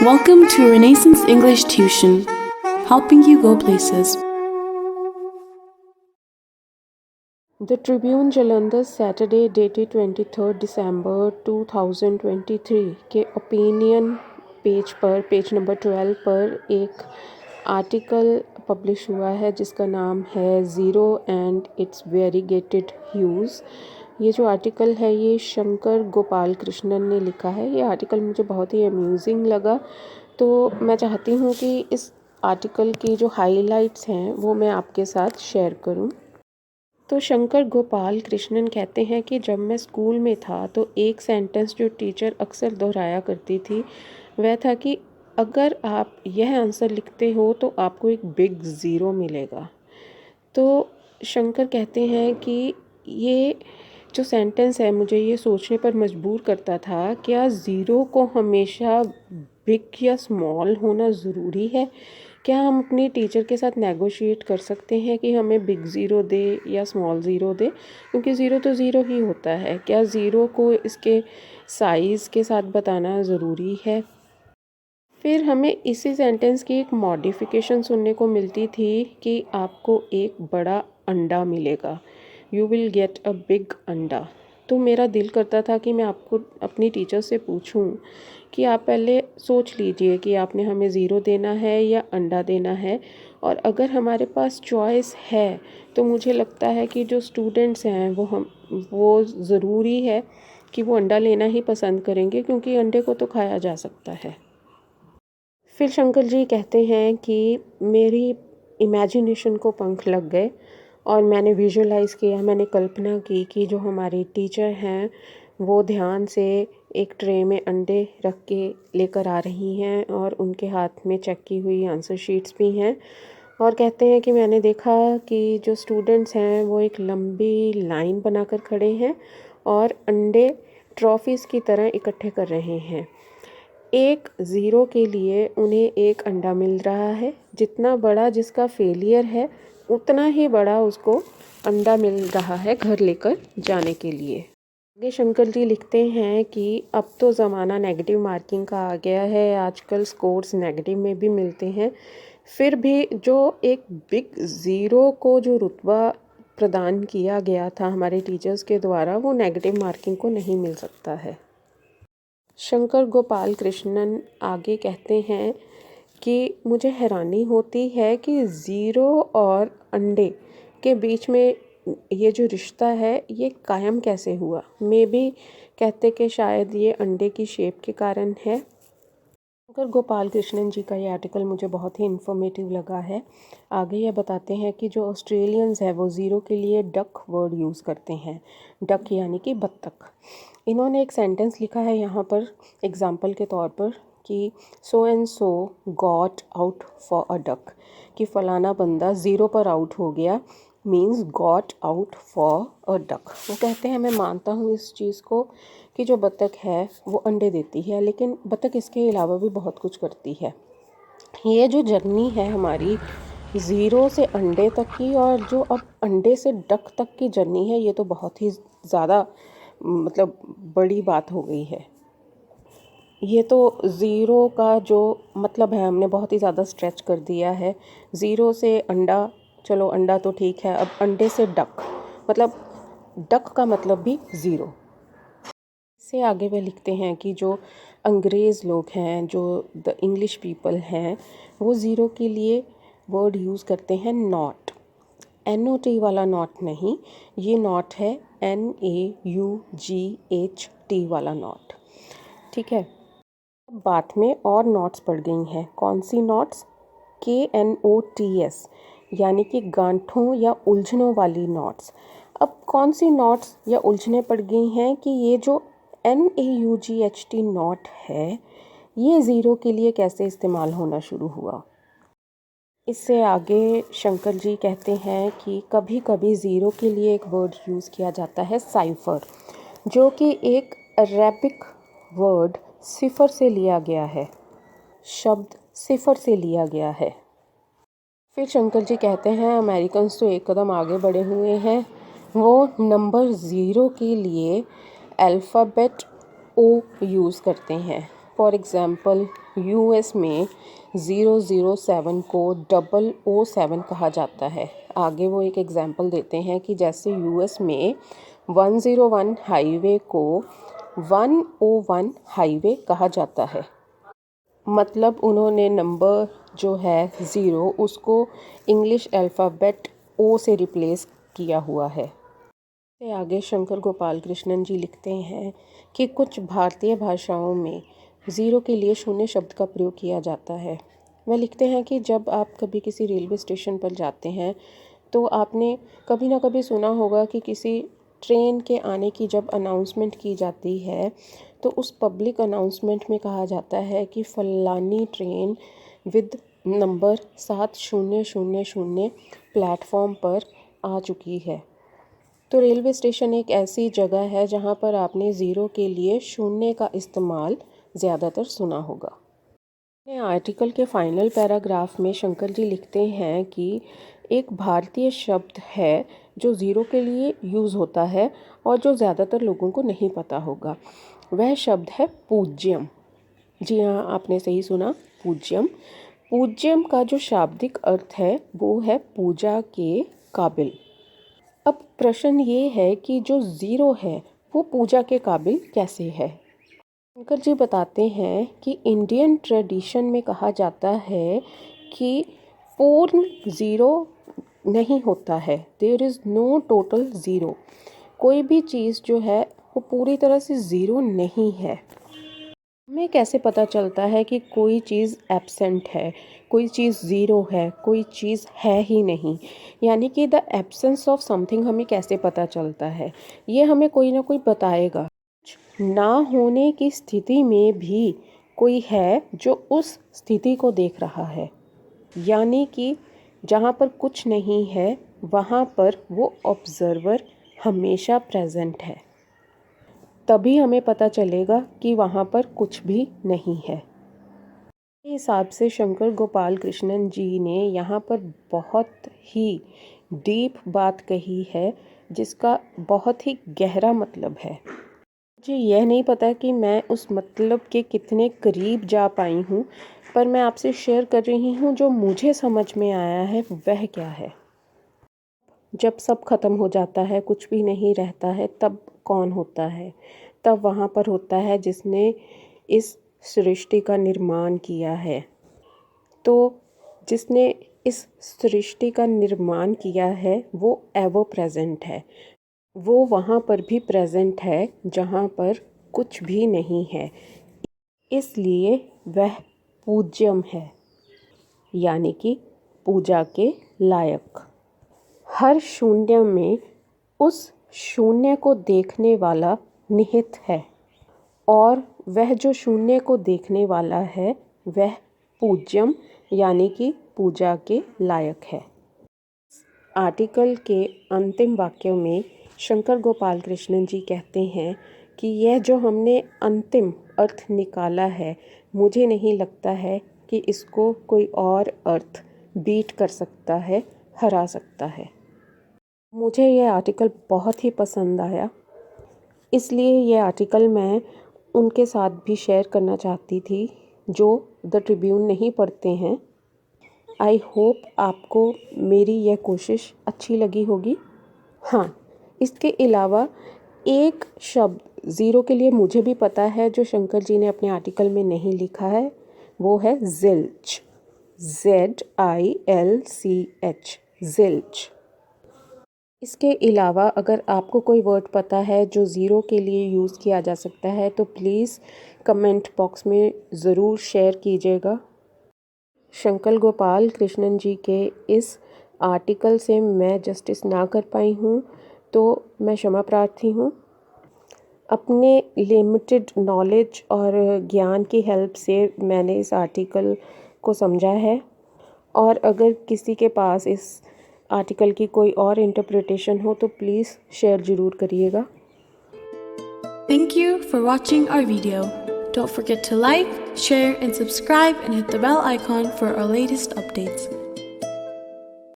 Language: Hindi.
Welcome to Renaissance English Tuition, helping you go places. The Tribune Jalandhar Saturday dated 23 December 2023 के ओपिनियन पेज पर पेज नंबर 12 पर एक आर्टिकल पब्लिश हुआ है जिसका नाम है zero and it's variegated hues. ये जो आर्टिकल है ये शंकर गोपाल कृष्णन ने लिखा है। ये आर्टिकल मुझे बहुत ही अम्यूज़िंग लगा, तो मैं चाहती हूँ कि इस आर्टिकल की जो हाइलाइट्स हैं वो मैं आपके साथ शेयर करूँ। तो शंकर गोपाल कृष्णन कहते हैं कि जब मैं स्कूल में था तो एक सेंटेंस जो टीचर अक्सर दोहराया करती थी वह था कि अगर आप यह आंसर लिखते हो तो आपको एक बिग ज़ीरो मिलेगा। तो शंकर कहते हैं कि ये जो सेंटेंस है मुझे ये सोचने पर मजबूर करता था, क्या ज़ीरो को हमेशा बिग या स्मॉल होना ज़रूरी है? क्या हम अपने टीचर के साथ नेगोशिएट कर सकते हैं कि हमें बिग ज़ीरो दे या स्मॉल ज़ीरो दे? क्योंकि ज़ीरो तो ज़ीरो ही होता है। क्या ज़ीरो को इसके साइज़ के साथ बताना ज़रूरी है? फिर हमें इसी सेंटेंस की एक मॉडिफिकेशन सुनने को मिलती थी कि आपको एक बड़ा अंडा मिलेगा, you will get a big अंडा। तो मेरा दिल करता था कि मैं आपको अपनी टीचर से पूछूं कि आप पहले सोच लीजिए कि आपने हमें ज़ीरो देना है या अंडा देना है, और अगर हमारे पास चॉइस है तो मुझे लगता है कि जो स्टूडेंट्स हैं वो ज़रूरी है कि वो अंडा लेना ही पसंद करेंगे, क्योंकि अंडे को तो खाया जा सकता है। फिर शंकर जी कहते हैं कि मेरी इमेजिनेशन को पंख लग गए और मैंने विजुअलाइज़ किया, मैंने कल्पना की कि जो हमारी टीचर हैं वो ध्यान से एक ट्रे में अंडे रख के लेकर आ रही हैं और उनके हाथ में चेक की हुई आंसर शीट्स भी हैं। और कहते हैं कि मैंने देखा कि जो स्टूडेंट्स हैं वो एक लंबी लाइन बनाकर खड़े हैं और अंडे ट्रॉफीज़ की तरह इकट्ठे कर रहे हैं। एक ज़ीरो के लिए उन्हें एक अंडा मिल रहा है, जितना बड़ा जिसका फेलियर है उतना ही बड़ा उसको अंडा मिल रहा है घर लेकर जाने के लिए। आगे शंकर जी लिखते हैं कि अब तो ज़माना नेगेटिव मार्किंग का आ गया है, आजकल स्कोर्स नेगेटिव में भी मिलते हैं, फिर भी जो एक बिग ज़ीरो को जो रुतबा प्रदान किया गया था हमारे टीचर्स के द्वारा वो नेगेटिव मार्किंग को नहीं मिल सकता है। शंकर गोपाल कृष्णन आगे कहते हैं कि मुझे हैरानी होती है कि ज़ीरो और अंडे के बीच में ये जो रिश्ता है ये कायम कैसे हुआ। मे बी कहते कि शायद ये अंडे की शेप के कारण है। शंकर गोपाल कृष्णन जी का ये आर्टिकल मुझे बहुत ही इन्फॉर्मेटिव लगा है। आगे ये बताते हैं कि जो ऑस्ट्रेलियंस है वो ज़ीरो के लिए डक वर्ड यूज़ करते हैं, डक यानी कि बत्तख। इन्होंने एक सेंटेंस लिखा है यहाँ पर एग्ज़ाम्पल के तौर पर कि so and so got out for a duck, कि फ़लाना बंदा ज़ीरो पर आउट हो गया, means got out for a duck. वो कहते हैं मैं मानता हूँ इस चीज़ को कि जो बत्तख है वो अंडे देती है, लेकिन बत्तख इसके अलावा भी बहुत कुछ करती है। ये जो जर्नी है हमारी ज़ीरो से अंडे तक की और जो अब अंडे से डक तक की जर्नी है, ये तो बहुत ही ज़्यादा मतलब बड़ी बात हो गई है। ये तो ज़ीरो का जो मतलब है हमने बहुत ही ज़्यादा स्ट्रेच कर दिया है। ज़ीरो से अंडा, चलो अंडा तो ठीक है, अब अंडे से डक, मतलब डक का मतलब भी ज़ीरो। इससे आगे वे लिखते हैं कि जो अंग्रेज़ लोग हैं, जो द इंग्लिश पीपल हैं, वो ज़ीरो के लिए वर्ड यूज़ करते हैं नॉट। NOT वाला नॉट नहीं, ये नॉट है NAUGHT वाला नॉट। ठीक है, बात में और नॉट्स पड़ गई हैं। कौन सी नॉट्स? KNOTS, यानी कि गांठों या उलझनों वाली नॉट्स। अब कौन सी नॉट्स या उलझनें पड़ गई हैं कि ये जो NAUGHT नॉट है ये ज़ीरो के लिए कैसे इस्तेमाल होना शुरू हुआ। इससे आगे शंकर जी कहते हैं कि कभी कभी ज़ीरो के लिए एक वर्ड यूज़ किया जाता है साइफ़र, जो कि एक अरेबिक वर्ड सिफ़र से लिया गया है, शब्द सिफ़र से लिया गया है। फिर शंकर जी कहते हैं अमेरिकन्स तो एक कदम आगे बढ़े हुए हैं, वो नंबर ज़ीरो के लिए अल्फ़ाबेट O यूज़ करते हैं। फॉर एग्ज़ाम्पल यूएस में 007 को 007 कहा जाता है। आगे वो एक एग्जांपल देते हैं कि जैसे यूएस में 101 हाईवे को 101 हाईवे कहा जाता है। मतलब उन्होंने नंबर जो है 0 उसको इंग्लिश अल्फ़ाबेट ओ से रिप्लेस किया हुआ है। से आगे शंकर गोपाल कृष्णन जी लिखते हैं कि कुछ भारतीय भाषाओं में 0 के लिए शून्य शब्द का प्रयोग किया जाता है। वह लिखते हैं कि जब आप कभी किसी रेलवे स्टेशन पर जाते हैं तो आपने कभी ना कभी सुना होगा कि किसी ट्रेन के आने की जब अनाउंसमेंट की जाती है तो उस पब्लिक अनाउंसमेंट में कहा जाता है कि फलानी ट्रेन विद नंबर 7000 प्लेटफॉर्म पर आ चुकी है। तो रेलवे स्टेशन एक ऐसी जगह है जहाँ पर आपने 0 के लिए शून्य का इस्तेमाल ज़्यादातर सुना होगा। आर्टिकल के फाइनल पैराग्राफ में शंकर जी लिखते हैं कि एक भारतीय शब्द है जो 0 के लिए यूज़ होता है और जो ज़्यादातर लोगों को नहीं पता होगा। वह शब्द है पूज्यम। जी हाँ, आपने सही सुना, पूज्यम। पूज्यम का जो शाब्दिक अर्थ है वो है पूजा के काबिल। अब प्रश्न ये है कि जो 0 है वो पूजा के काबिल कैसे है। शंकर जी बताते हैं कि इंडियन ट्रेडिशन में कहा जाता है कि पूर्ण 0 नहीं होता है। There is no total 0। कोई भी चीज़ जो है वो पूरी तरह से 0 नहीं है। हमें कैसे पता चलता है कि कोई चीज़ एब्सेंट है, कोई चीज़ 0 है, कोई चीज़ है ही नहीं? यानी कि द एब्सेंस ऑफ समथिंग हमें कैसे पता चलता है? ये हमें कोई ना कोई बताएगा। ना होने की स्थिति में भी कोई है जो उस स्थिति को देख रहा है। यानी कि जहाँ पर कुछ नहीं है वहाँ पर वो ऑब्ज़र्वर हमेशा प्रेजेंट है। तभी हमें पता चलेगा कि वहाँ पर कुछ भी नहीं है। इस हिसाब से शंकर गोपाल कृष्णन जी ने यहाँ पर बहुत ही डीप बात कही है जिसका बहुत ही गहरा मतलब है। मुझे यह नहीं पता कि मैं उस मतलब के कितने करीब जा पाई हूँ, पर मैं आपसे शेयर कर रही हूँ जो मुझे समझ में आया है वह क्या है। जब सब खत्म हो जाता है, कुछ भी नहीं रहता है, तब कौन होता है? तब वहाँ पर होता है जिसने इस सृष्टि का निर्माण किया है। तो जिसने इस सृष्टि का निर्माण किया है वो एवर प्रेजेंट है। वो वहाँ पर भी प्रेजेंट है जहाँ पर कुछ भी नहीं है। इसलिए वह पूज्यम है, यानी कि पूजा के लायक। हर शून्य में उस शून्य को देखने वाला निहित है और वह जो शून्य को देखने वाला है वह पूज्यम यानी कि पूजा के लायक है। आर्टिकल के अंतिम वाक्यों में शंकर गोपाल कृष्णन जी कहते हैं कि यह जो हमने अंतिम अर्थ निकाला है, मुझे नहीं लगता है कि इसको कोई और अर्थ बीट कर सकता है, हरा सकता है। मुझे यह आर्टिकल बहुत ही पसंद आया, इसलिए यह आर्टिकल मैं उनके साथ भी शेयर करना चाहती थी जो द ट्रिब्यून नहीं पढ़ते हैं। आई होप आपको मेरी यह कोशिश अच्छी लगी होगी। हाँ, इसके अलावा एक शब्द 0 के लिए मुझे भी पता है जो शंकर जी ने अपने आर्टिकल में नहीं लिखा है, वो है ज़िल्च। ZILCH, ज़िल्च। इसके अलावा अगर आपको कोई वर्ड पता है जो 0 के लिए यूज़ किया जा सकता है तो प्लीज़ कमेंट बॉक्स में ज़रूर शेयर कीजिएगा। शंकर गोपाल कृष्णन जी के इस आर्टिकल से मैं जस्टिस ना कर पाई हूँ तो मैं क्षमा प्रार्थी हूँ। अपने लिमिटेड नॉलेज और ज्ञान की हेल्प से मैंने इस आर्टिकल को समझा है, और अगर किसी के पास इस आर्टिकल की कोई और इंटरप्रिटेशन हो तो प्लीज़ शेयर ज़रूर करिएगा। Thank you for watching our video. Don't forget to like, share, and subscribe and hit the bell icon for our latest updates.